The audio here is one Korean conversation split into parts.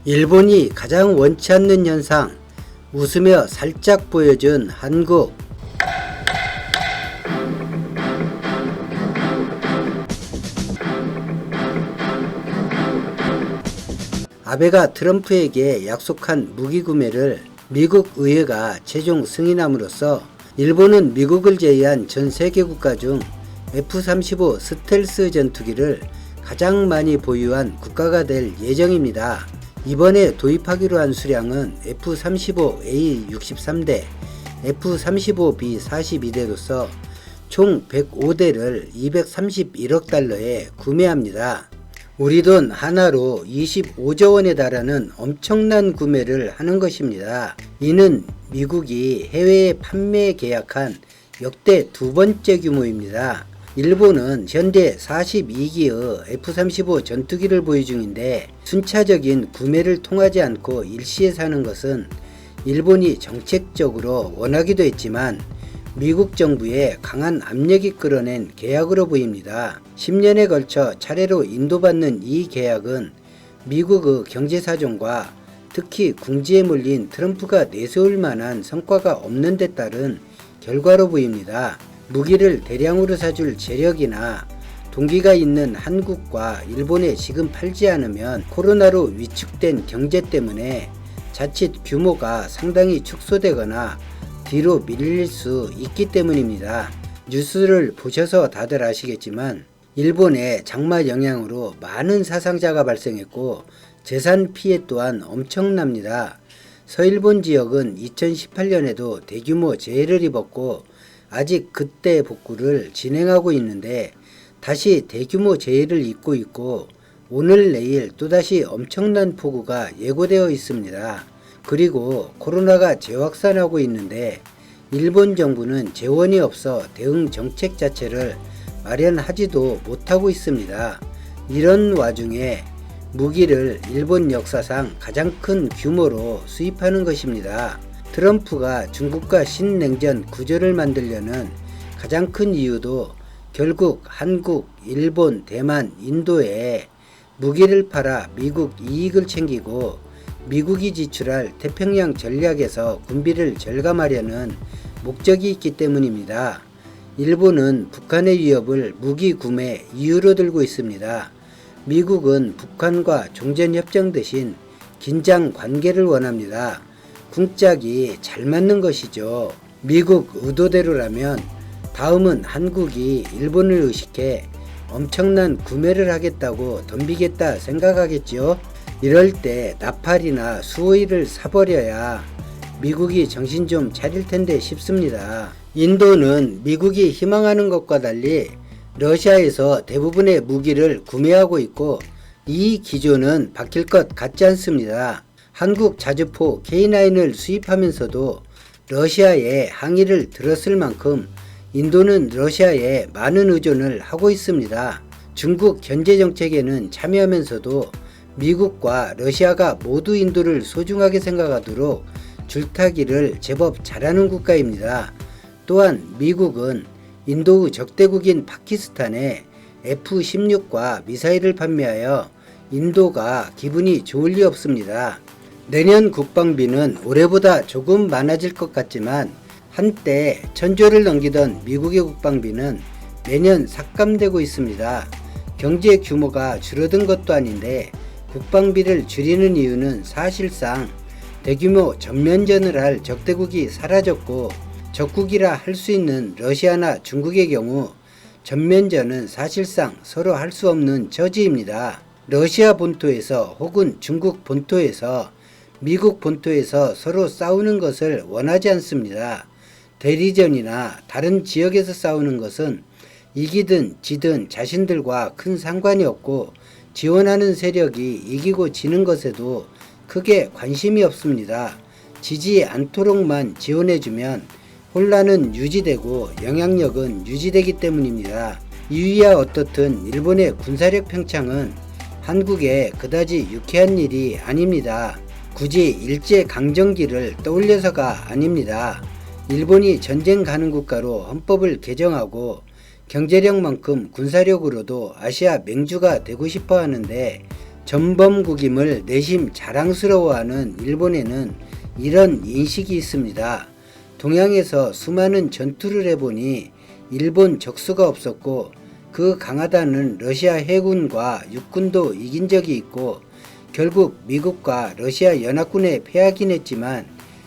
일본이 가장 원치 않는 현상, 웃으며 살짝 보여준 한국. 아베가 트럼프에게 약속한 무기 구매를 미국 의회가 최종 승인함으로써 일본은 미국을 제외한 전 세계 국가 중 F-35 스텔스 전투기를 가장 많이 보유한 국가가 될 예정입니다. 이번에 도입하기로 한 수량은 F-35A 63대, F-35B 42대로서 총 105대를 231억 달러에 구매합니다. 우리 돈 하나로 25조 원에 달하는 엄청난 구매를 하는 것입니다. 이는 미국이 해외에 판매 계약한 역대 두 번째 규모입니다. 일본은 현재 42기의 F-35 전투기를 보유 중인데 순차적인 구매를 통하지 않고 일시에 사는 것은 일본이 정책적으로 원하기도 했지만 미국 정부의 강한 압력이 끌어낸 계약으로 보입니다. 10년에 걸쳐 차례로 인도받는 이 계약은 미국의 경제사정과 특히 궁지에 몰린 트럼프가 내세울 만한 성과가 없는 데 따른 결과로 보입니다. 무기를 대량으로 사줄 재력이나 동기가 있는 한국과 일본에 지금 팔지 않으면 코로나로 위축된 경제 때문에 자칫 규모가 상당히 축소되거나 뒤로 밀릴 수 있기 때문입니다. 뉴스를 보셔서 다들 아시겠지만 일본의 장마 영향으로 많은 사상자가 발생했고 재산 피해 또한 엄청납니다. 서일본 지역은 2018년에도 대규모 재해를 입었고 아직 그때 복구를 진행하고 있는데 다시 대규모 재해를 입고 있고 오늘 내일 또다시 엄청난 폭우가 예고되어 있습니다. 그리고 코로나가 재확산하고 있는데 일본 정부는 재원이 없어 대응 정책 자체를 마련하지도 못하고 있습니다. 이런 와중에 무기를 일본 역사상 가장 큰 규모로 수입하는 것입니다. 트럼프가 중국과 신냉전 구조를 만들려는 가장 큰 이유도 결국 한국, 일본, 대만, 인도에 무기를 팔아 미국 이익을 챙기고 미국이 지출할 태평양 전략에서 군비를 절감하려는 목적이 있기 때문입니다. 일본은 북한의 위협을 무기 구매 이유로 들고 있습니다. 미국은 북한과 종전협정 대신 긴장 관계를 원합니다. 궁짝이 잘 맞는 것이죠. 미국 의도대로라면 다음은 한국이 일본을 의식해 엄청난 구매를 하겠다고 덤비겠다 생각하겠죠. 이럴 때 나팔이나 수호이를 사버려야 미국이 정신 좀 차릴 텐데 싶습니다. 인도는 미국이 희망하는 것과 달리 러시아에서 대부분의 무기를 구매하고 있고 이 기조는 바뀔 것 같지 않습니다. 한국 자주포 K9을 수입하면서도 러시아의 항의를 들었을 만큼 인도는 러시아에 많은 의존을 하고 있습니다. 중국 견제정책에는 참여하면서도 미국과 러시아가 모두 인도를 소중하게 생각하도록 줄타기를 제법 잘하는 국가입니다. 또한 미국은 인도의 적대국인 파키스탄에 F-16과 미사일을 판매하여 인도가 기분이 좋을 리 없습니다. 내년 국방비는 올해보다 조금 많아질 것 같지만 한때 1000조를 넘기던 미국의 국방비는 매년 삭감되고 있습니다. 경제 규모가 줄어든 것도 아닌데 국방비를 줄이는 이유는 사실상 대규모 전면전을 할 적대국이 사라졌고 적국이라 할 수 있는 러시아나 중국의 경우 전면전은 사실상 서로 할 수 없는 처지입니다. 러시아 본토에서 혹은 중국 본토에서 미국 본토에서 서로 싸우는 것을 원하지 않습니다. 대리전이나 다른 지역에서 싸우는 것은 이기든 지든 자신들과 큰 상관이 없고 지원하는 세력이 이기고 지는 것에도 크게 관심이 없습니다. 지지 않도록만 지원해주면 혼란은 유지되고 영향력은 유지되기 때문입니다. 이유야 어떻든 일본의 군사력 팽창은 한국에 그다지 유쾌한 일이 아닙니다. 굳이 일제강점기를 떠올려서가 아닙니다. 일본이 전쟁 가는 국가로 헌법을 개정하고 경제력만큼 군사력으로도 아시아 맹주가 되고 싶어 하는데 전범국임을 내심 자랑스러워하는 일본에는 이런 인식이 있습니다. 동양에서 수많은 전투를 해보니 일본 적수가 없었고 그 강하다는 러시아 해군과 육군도 이긴 적이 있고 결국 미국과 러시아 연합군에 패하긴 했지만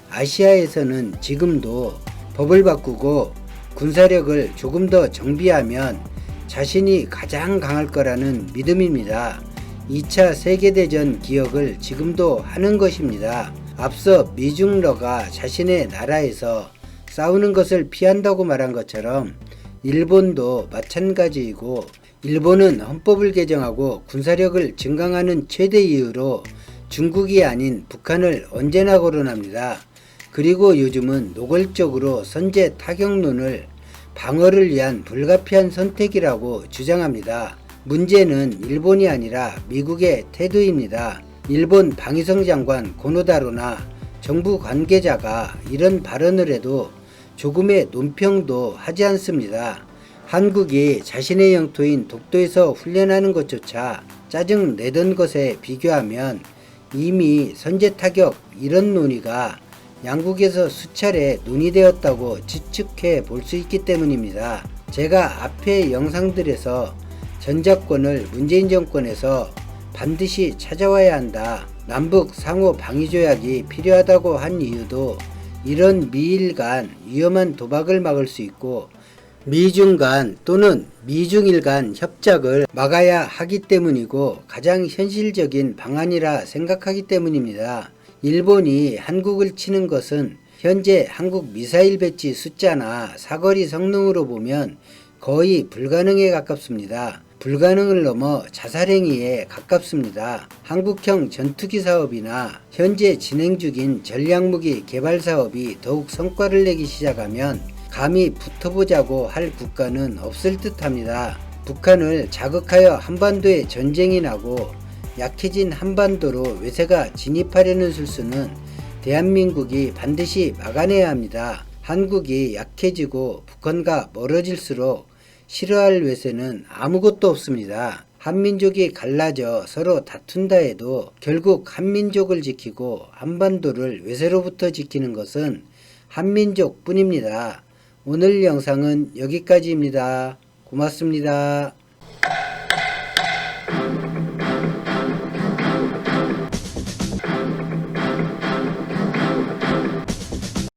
아시아에서는 지금도 법을 바꾸고 군사력을 조금 더 정비하면 자신이 가장 강할 거라는 믿음입니다. 2차 세계대전 기억을 지금도 하는 것입니다. 앞서 미중러가 자신의 나라에서 싸우는 것을 피한다고 말한 것처럼 일본도 마찬가지이고, 일본은 헌법을 개정하고 군사력을 증강하는 최대 이유로 중국이 아닌 북한을 언제나 거론합니다. 그리고 요즘은 노골적으로 선제 타격론을 방어를 위한 불가피한 선택이라고 주장합니다. 문제는 일본이 아니라 미국의 태도입니다. 일본 방위성 장관 고노다로나 정부 관계자가 이런 발언을 해도 조금의 논평도 하지 않습니다. 한국이 자신의 영토인 독도에서 훈련하는 것조차 짜증 내던 것에 비교하면 이미 선제 타격 이런 논의가 양국에서 수차례 논의되었다고 추측해 볼 수 있기 때문입니다. 제가 앞의 영상들에서 전작권을 문재인 정권에서 반드시 찾아와야 한다, 남북 상호 방위조약이 필요하다고 한 이유도 이런 미일 간 위험한 도박을 막을 수 있고 미중 간 또는 미중일 간 협작을 막아야 하기 때문이고 가장 현실적인 방안이라 생각하기 때문입니다. 일본이 한국을 치는 것은 현재 한국 미사일 배치 숫자나 사거리 성능으로 보면 거의 불가능에 가깝습니다. 불가능을 넘어 자살행위에 가깝습니다. 한국형 전투기 사업이나 현재 진행 중인 전략무기 개발 사업이 더욱 성과를 내기 시작하면 감히 붙어보자고 할 국가는 없을 듯합니다. 북한을 자극하여 한반도에 전쟁이 나고 약해진 한반도로 외세가 진입하려는 술수는 대한민국이 반드시 막아내야 합니다. 한국이 약해지고 북한과 멀어질수록 싫어할 외세는 아무것도 없습니다. 한민족이 갈라져 서로 다툰다 해도 결국 한민족을 지키고 한반도를 외세로부터 지키는 것은 한민족 뿐입니다. 오늘 영상은 여기까지입니다. 고맙습니다.